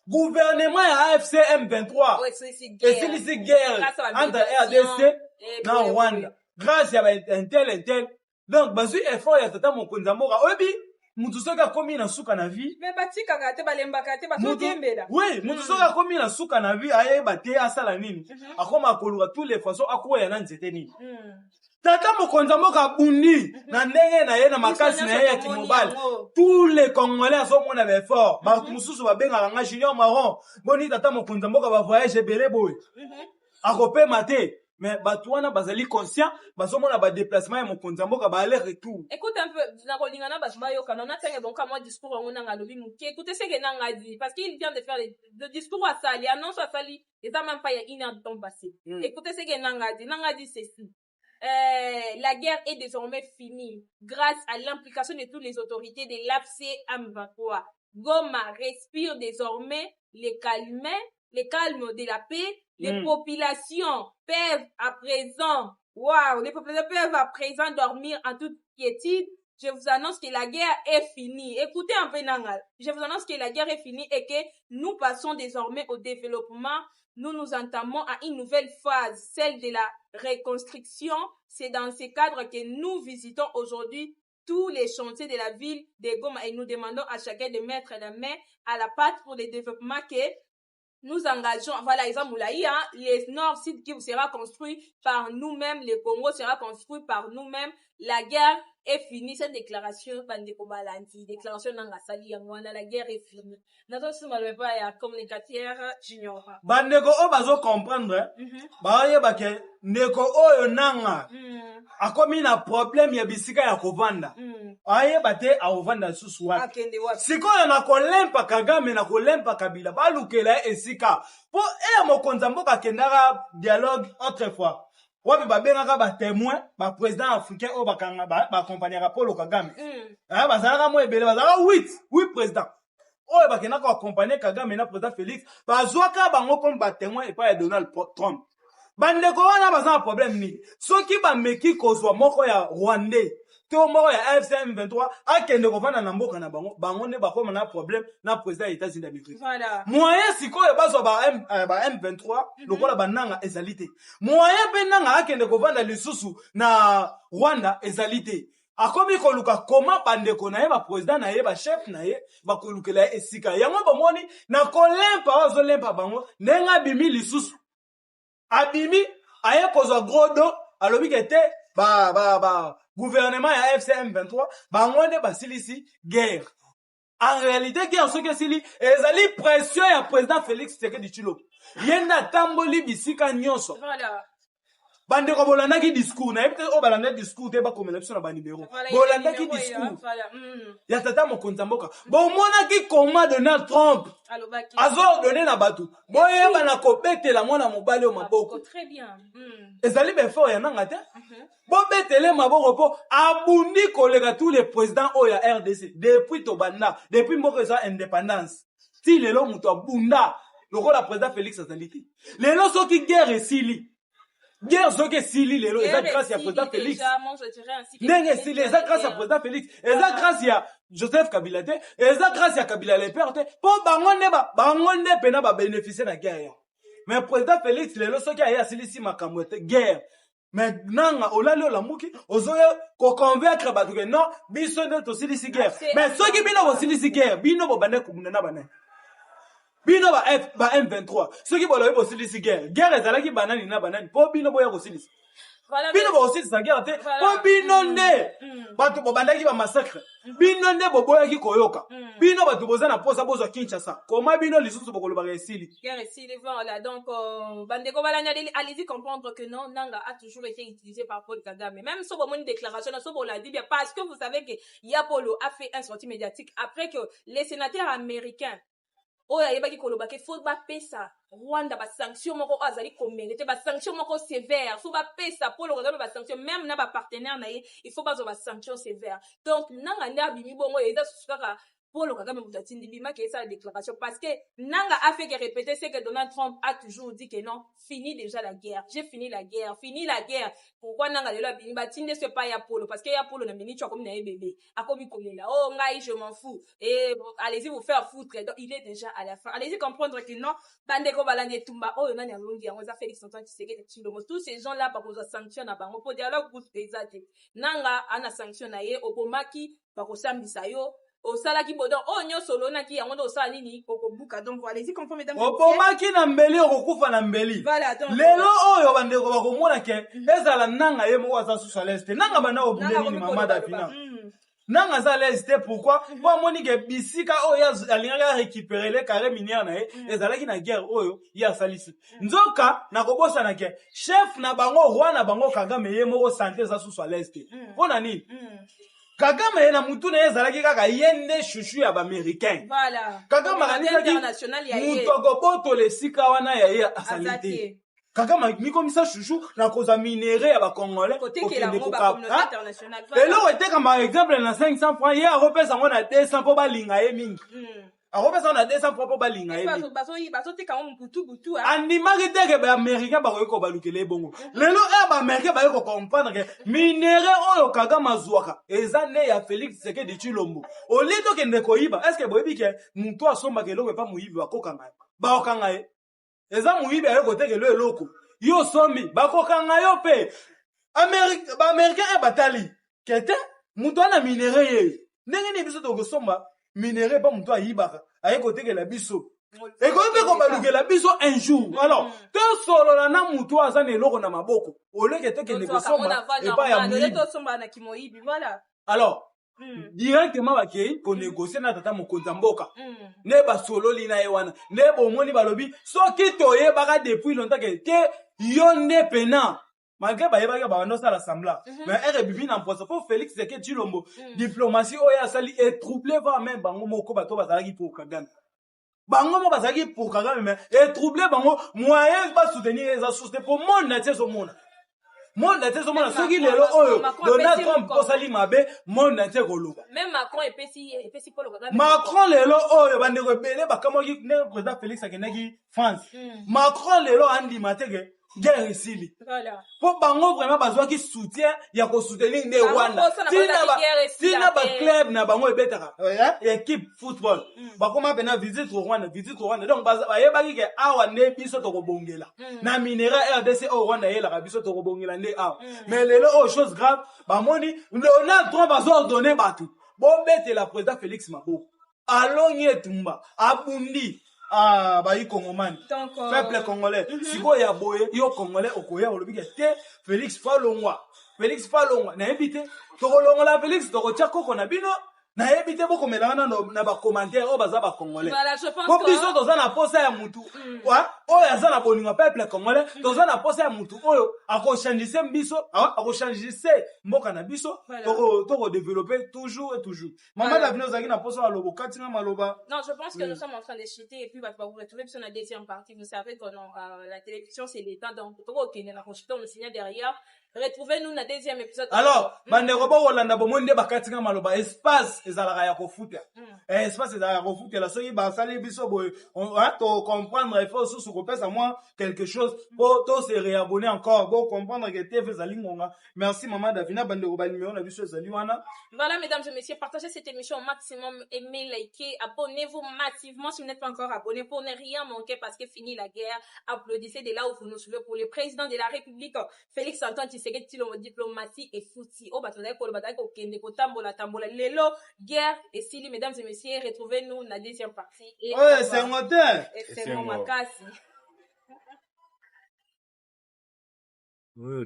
gouvernement ya AFC M23 esilisi guerre entre RDC na Rwanda grâce ya intel donc bazui effort ya tata mokonzi mboka oyebi mutu soki akomi na suka na vie mais batikaka te balembaka te bazodiembela oui mutu soki akomi na suka na vie ayeba te asala nini akoma akoluka tous les façons akoya na nzete nini tata mokonzi mboka bundi na ndenge na ye na makasi na ye ya kimobali tous les congolais azomona baeffort bato mosusu babengaka nga Junior Marron boni tata mokonzi mboka bavoyage ebele boye akopema te mais bato wana bazali conscient bazomona ba déplacement ya mokonzi mboka ba aller retour. Écoute un peu na kolingana basbayo kana na tenge donc moi discours on nga lobi muke écoutez ce que nanga dit parce qu'il vient de faire le discours à Sali annonce à Sali et ça même pas il y a une heure de temps passé. Écoutez ce que nanga dit ceci. La guerre est désormais finie grâce à l'implication de toutes les autorités de l'AFC M23. Goma respire désormais les calmes de la paix. Les populations peuvent à présent, les populations peuvent à présent dormir en toute quiétude. Je vous annonce que la guerre est finie. Écoutez un peu Nangal. Je vous annonce que la guerre est finie et que nous passons désormais au développement. Nous entamons à une nouvelle phase, celle de la reconstruction. C'est dans ce cadre que nous visitons aujourd'hui tous les chantiers de la ville de Goma et nous demandons à chacun de mettre la main à la pâte pour le développement que nous engageons, voilà, exemple, les Nord-Sud qui sera construit par nous-mêmes, le Congo sera construit par nous-mêmes, la guerre est finie cette déclaration bandeko balandi déclaration nanga sali yango wana la guerre est finie nato sima le pas ya communicateur junior bandeko o bazo comprendre bayeba ke ndeko oyo nanga akomi na problème ya bisika ya kovanda ayeba te aovanda susu wapi akende wapi sikoyo na kolempa Kagame na kolempa Kabila balukela esika po mokonzi mboka kendaka dialogue autrefois wapi babengaka ba témoin ba président africain o bakanga ba accompagner Paul Kagame bazalaka mo ebele bazalaka 8 président oyo bakendaka accompagner Kagame na président Félix bazwaka bango comme ba témoin et pas ya Donald Trump bandeko wana bazana problème ni soki bameki kozwa moko ya Rwandais to moko ya AFC M23 akende kovanda na mboka na bango ne bakoma na problème na président ya États-Unis d'Amérique voilà moyen sikoyo bazwa ba M23 lokola bananga ezalite moyen pe nanga akende kovanda lisusu na Rwanda ezalite akomi koluka koma bandeko na ye ba président na ye ba chef na ye bakolukela esika yango bomoni na kolempa ozolempa bango nenga bimi lisusu abimi aye kozwa grodo alobi kete gouvernement ya FC M23 bangonde basilisi guerre en réalité guerre soki esili ezali pression ya président Félix Tshisekedi Tshilombo yenda tamboli bisika nyonso voilà bandeko bolandaki discours na yebite o balanda discours te bakomela biso na banimero bolandaki discours ya tata mokonzi mboka bomonaki koma Donald Trump azordonne na bato boyeba na kobetela mwana mobali o maboko ezali befort ya nanga te bobetele maboko po abundi koleka tous les présidents o ya RDC depuis tobanda depuis mboka eza indépendance ti lelo moto abunda lokola président Félix azali te lelo soki guerre esili guerre soki esili lelo eza grâce ya président Félix ndenge esili eza grâce ya président Félix eza grâce ya Joseph Kabila te eza grâce ya Kabila le père te po bango nde pena ba bénéficier na guerre mais président Félix lelo soki aye asilisi makambo te guerre mais nanga olali olamuki ozoya ko convaincre bato ke non biso nde tosilisi guerre mais soki bino bosilisi guerre bino bobande kubunda na bana bino ba M23 soki bolobi bosilisi guerre ezalaki banani na banani po bino boya kosilisa bino bosilisa guerre te po bino nde bato bobandaki ba massacre bino nde boboyaki koyoka bino bato boza na posa bozwa Kinshasa koma bino lisusu bokolobaka esili guerre esili voilà donc bandeko balanya allez-y comprendre que non nanga a toujours été utilisé par Paul Kagame même si bon une déclaration so bon l'a dit bien parce que vous savez que Yapolo a fait un sortie médiatique après que les sénateurs américains oh yeba ki koloba ke faut ba pesa Rwanda ba sanction moko azali ko mériter ba sanction moko sévère faut ba pesa pour le Kagame ba sanction même na ba partenaire na ye il faut ba zo ba sanction sévère donc nanga nda bimi bongo eza susukaka pour le Kagame mutatindi bima ke esa déclaration parce que nanga a fait que répéter c'est que Donald Trump a toujours dit que non fini déjà la guerre j'ai fini la guerre pourquoi nanga lelo bimi batinde ce pas ya polo parce que ya polo na mini tu comme na bébé akomi kolela oh ngai je m'en fous et allez-y vous faire foutre donc il est déjà à la fin allez-y comprendre que non bandeko balandi tumba oh nani alongi yango za Félix Antoine Tshisekedi Tshilombo tous ces gens là pas pour sanction na bango pour dialogue pour exact nanga ana sanction na ye obomaki ba kosambisa yo osalaki bodon o nyoso lonaki yango ndo osala nini okobuka donc allez-y comprendre mesdames opomaki na mbeli okokufa na mbeli voilà donc lelo oyo bandeko bakomona ke ezala nanga ye moko aza sous leste nanga bana obule nini mama Dafina nanga za leste pourquoi po amoni ke bisika oyo alingaka récupérer le carré minière na ye ezalaki na guerre oyo ye asalisi nzoka nakobosana ke chef na bango roi na bango Kagame ye moko santé eza sous leste mpona nini Kagame na mutu na ezalaki kaka yende chouchou ya ba-américain. Voilà. Kagame international ya ye. Mutoko boto le sika wana ya ye asalite. Kagame mikomisa chouchou na koza minéré ya ba-congolais. Côté que la communauté internationale. Elo ete kama exemple na 500 francs ye arepesa ngo na 200 po balinga ye mingi. Arepesa na 200 francs po balinga ye mingi. Baso te kamo butu andimaki teke ba-américain bakoki kobalukela ebongo lelo ba-américain bakoki kocomprendre ke minere oyo Kagame azwaka eza nde ya Félix Tshisekedi Tshilombo oli tokende koyiba eske boyebi ke mutu asombaka eloko epa moyibi bakokanga ye eza moyibi aye kotekela eloko yo sombi bakokanga yo mpe ba-américain batali kete mutu ana minere ye ndenge ni biso tokosomba minere pa mutu ayibaka aye kotekela biso Et quand on va la biso un jour. Alors, tout solo la na muto aza ne loko na maboko. Ole ke te ke négocier et pas ya muibi. Voilà. Alors, directement bakei ko négocier na tata mokonza mboka. Ne ba solo lina ewana. Ne bomoni balobi soki toye baka depuis longtemps que yo ne pena. Malgré ba no ça l'assemblée. Mais RBB na posa pour Félix Tshisekedi Tshilombo. Diplomatie oya sali et troublé va même bango moko bato bazalaki pour Kagame. Bango mo bazaki pour Kagame mais et troublé bango moyen ba soutenir les associés pour monde na tieso mona. Monde na tieso mona soki lelo oyo Donald Trump posali mabe monde na tie koloba. Même Macron et pesi Paul Kagame. Macron lelo oyo bande rebelle bakamoki ne président Félix akenaki France. Macron lelo andi mateke guerre ici. Voilà. Pour bango vraiment besoin qui soutient ya ko soutenir ne Rwanda. Tina ba club na bango ebetaka. Équipe football. Ba koma bena visite Rwanda. Donc ba yebaki ke awa ne biso to ko bongela. Na minéral RDC au Rwanda yela biso to ko bongela ne awa. Mais lelo chose grave, ba moni Donald Trump a ordonné batu. Bon bete la président Félix Mabo. Alonye tumba, abundi. Ah, bah, Congomani. Peuple congolais. Si vous y a boye, yo congolais, au Koya, au Lubika, Félix Falongwa. Félix Falongwa. N'a évité. Toko Longola Félix, Toko Tchako, qu'on a bino. N'a évité beaucoup, mais là, n'a pas commentaire, au bazar congolais. Voilà, je pense que. Comme ils sont dans un apôtre à Moutou. Ouais. Oh, il y a un abonnement, peuple congolais. Dans un apôtre à Moutou. Oh, à quoi changer ces biso, à quoi changer ces mokanabiso. Toko développer toujours et toujours. Maman, la venue, n'a pas ça à l'obo, katina maloba. Non, je pense que nous sommes en train de chuter et puis bah, vous retrouver sur la deuxième partie. Vous savez que la télévision, c'est l'État, donc, on le signal derrière. Retrouvez-nous dans le deuxième épisode. Alors, bande robo Rolanda bomonde bakatinga maloba espace ezalaka ya kofuta. Espace ezalaka ya kofuta la soki ba sali biso boy. On va comprendre il faut sous kopesa moi quelque chose pour to se réabonner encore pour comprendre que TV zalingonga. Merci maman Davina bande roba numéro na biso ezali wana. Voilà mesdames et messieurs, partagez cette émission au maximum, aimez, likez, abonnez-vous massivement si vous n'êtes pas encore abonné pour ne rien manquer parce que fini la guerre. Applaudissez de là où vous nous suivez pour le président de la République Félix Antoine Tshisekedi Tshilombo, diplomatie et fouti. Oh, bataille pour le bataille au Kende, au tambola, lelo, guerre et sili, mesdames et messieurs, retrouvez-nous dans la deuxième partie. Ouais, c'est un modèle. Et c'est mon makasi. Oui,